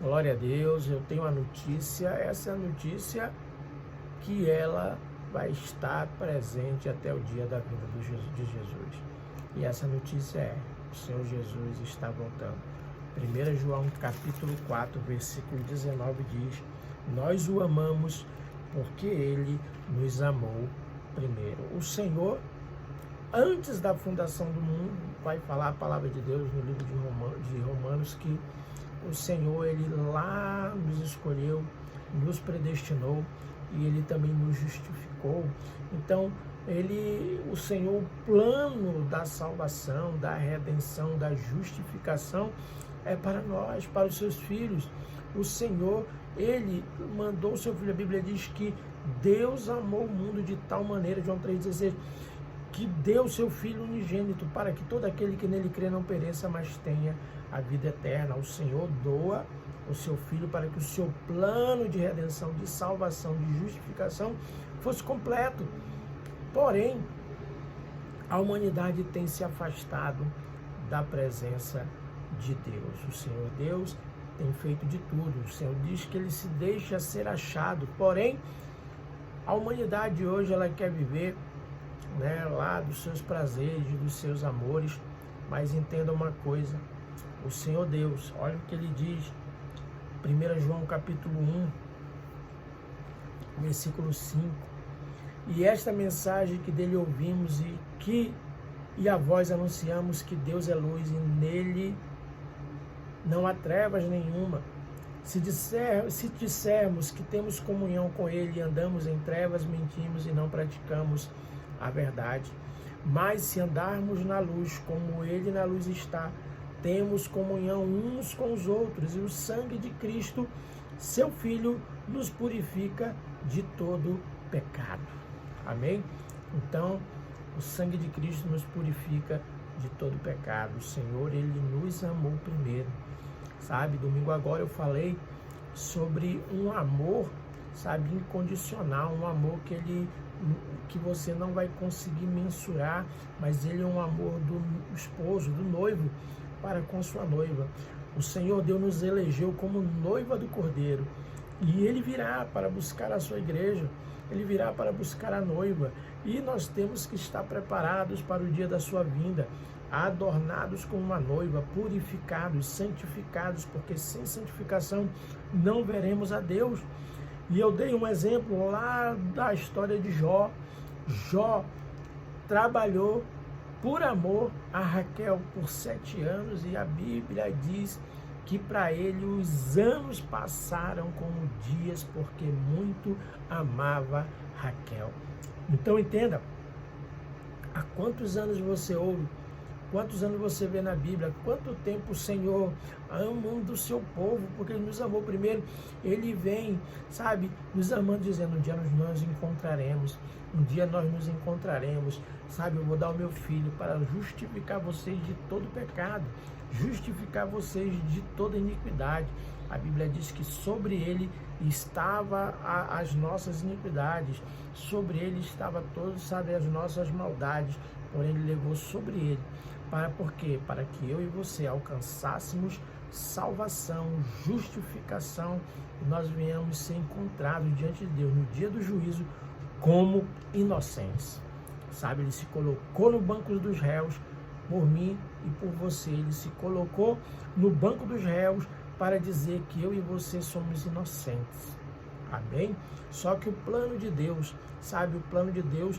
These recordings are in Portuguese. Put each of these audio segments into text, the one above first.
Glória a Deus, eu tenho a notícia, essa é a notícia que ela vai estar presente até o dia da vinda de Jesus. E essa notícia é, o Senhor Jesus está voltando. 1 João capítulo 4, versículo 19 diz: nós o amamos porque ele nos amou primeiro. O Senhor, antes da fundação do mundo, vai falar a palavra de Deus no livro de Romanos, que o Senhor, ele lá nos escolheu, nos predestinou e ele também nos justificou. Então, o Senhor, o plano da salvação, da redenção, da justificação é para nós, para os seus filhos. O Senhor, ele mandou o seu filho. A Bíblia diz que Deus amou o mundo de tal maneira, João 3,16, que deu o seu Filho unigênito para que todo aquele que nele crê não pereça, mas tenha a vida eterna. O Senhor doa o seu Filho para que o seu plano de redenção, de salvação, de justificação fosse completo. Porém, a humanidade tem se afastado da presença de Deus. O Senhor Deus tem feito de tudo. O Senhor diz que ele se deixa ser achado. Porém, a humanidade hoje, ela quer viver lá dos seus prazeres, dos seus amores, mas entenda uma coisa, o Senhor Deus, olha o que ele diz, 1 João capítulo 1, versículo 5, e esta mensagem que dele ouvimos e a vós anunciamos, que Deus é luz e nele não há trevas nenhuma. Se dissermos que temos comunhão com ele e andamos em trevas, mentimos e não praticamos a verdade. Mas se andarmos na luz, como ele na luz está, temos comunhão uns com os outros, e o sangue de Cristo, seu Filho, nos purifica de todo pecado. Amém? Então, o sangue de Cristo nos purifica de todo pecado. O Senhor, ele nos amou primeiro. Sabe, domingo agora eu falei sobre um amor, sabe, incondicional, um amor que você não vai conseguir mensurar, mas ele é um amor do esposo, do noivo, para com sua noiva. O Senhor Deus nos elegeu como noiva do Cordeiro, e ele virá para buscar a sua igreja, ele virá para buscar a noiva, e nós temos que estar preparados para o dia da sua vinda, adornados como uma noiva, purificados, santificados, porque sem santificação não veremos a Deus. E eu dei um exemplo lá da história de Jó. Jó trabalhou por amor a Raquel por 7 anos, e a Bíblia diz que para ele os anos passaram como dias, porque muito amava Raquel. Então entenda, há quantos anos você ouve, quantos anos você vê na Bíblia, quanto tempo o Senhor ama do seu povo, porque ele nos amou primeiro. Ele vem, sabe, nos amando, dizendo, um dia nós encontraremos, um dia nós nos encontraremos, sabe, eu vou dar o meu filho para justificar vocês de todo pecado, justificar vocês de toda iniquidade. A Bíblia diz que sobre ele estava as nossas iniquidades, sobre ele estava todas, sabe, as nossas maldades, porém ele levou sobre ele. Por quê? Para que eu e você alcançássemos salvação, justificação, e nós venhamos ser encontrados diante de Deus no dia do juízo como inocentes. Sabe, ele se colocou no banco dos réus por mim e por você. Ele se colocou no banco dos réus para dizer que eu e você somos inocentes. Amém? Só que o plano de Deus, sabe, o plano de Deus,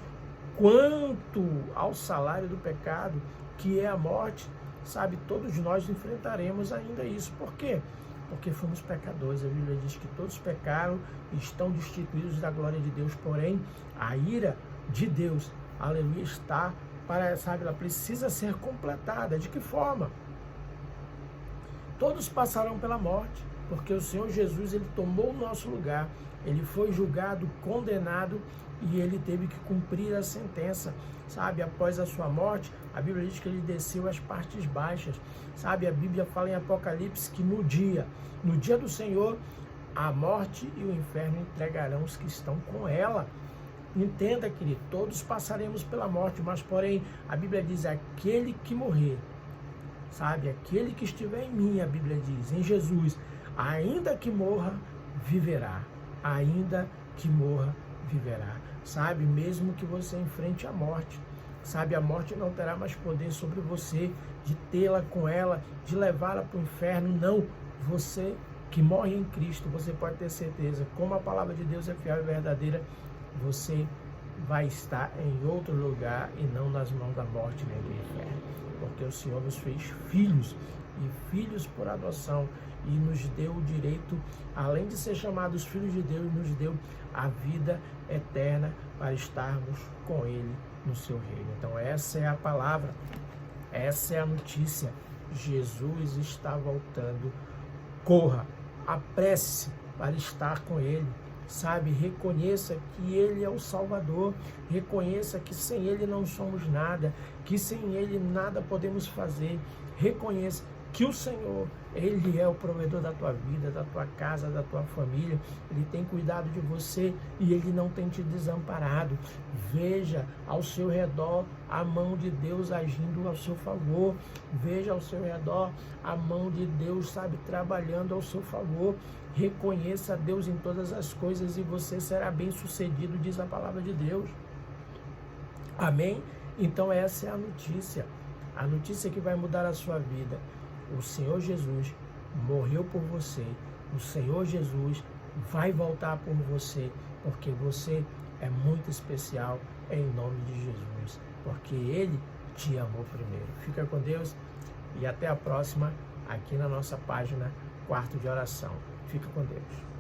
quanto ao salário do pecado, que é a morte, sabe, todos nós enfrentaremos ainda isso. Por quê? Porque fomos pecadores. A Bíblia diz que todos pecaram e estão destituídos da glória de Deus, porém a ira de Deus, aleluia, está para, sabe, ela precisa ser completada. De que forma? Todos passarão pela morte, porque o Senhor Jesus, ele tomou o nosso lugar, ele foi julgado, condenado, e ele teve que cumprir a sentença, sabe, após a sua morte. A Bíblia diz que ele desceu às partes baixas, sabe, a Bíblia fala em Apocalipse que no dia do Senhor, a morte e o inferno entregarão os que estão com ela. Entenda, querido, todos passaremos pela morte, mas porém, a Bíblia diz, aquele que morrer, sabe, aquele que estiver em mim, a Bíblia diz, em Jesus, ainda que morra, viverá. Ainda que morra, viverá. Sabe, mesmo que você enfrente a morte, sabe, a morte não terá mais poder sobre você, de tê-la com ela, de levá-la para o inferno. Não, você que morre em Cristo, você pode ter certeza, como a palavra de Deus é fiel e verdadeira, você vai estar em outro lugar e não nas mãos da morte nem do inferno. Porque o Senhor nos fez filhos, e filhos por adoção, e nos deu o direito, além de ser chamados filhos de Deus, nos deu a vida eterna para estarmos com Ele no seu reino. Então essa é a palavra, essa é a notícia. Jesus está voltando. Corra, apresse-se para estar com Ele. Sabe, reconheça que Ele é o Salvador, reconheça que sem Ele não somos nada, que sem Ele nada podemos fazer. Reconheça que o Senhor, Ele é o provedor da tua vida, da tua casa, da tua família. Ele tem cuidado de você e Ele não tem te desamparado. Veja ao seu redor a mão de Deus agindo ao seu favor. Veja ao seu redor a mão de Deus, sabe, trabalhando ao seu favor. Reconheça a Deus em todas as coisas e você será bem sucedido, diz a palavra de Deus. Amém? Então essa é a notícia que vai mudar a sua vida. O Senhor Jesus morreu por você, o Senhor Jesus vai voltar por você, porque você é muito especial em nome de Jesus, porque Ele te amou primeiro. Fica com Deus e até a próxima aqui na nossa página Quarto de Oração. Fica com Deus.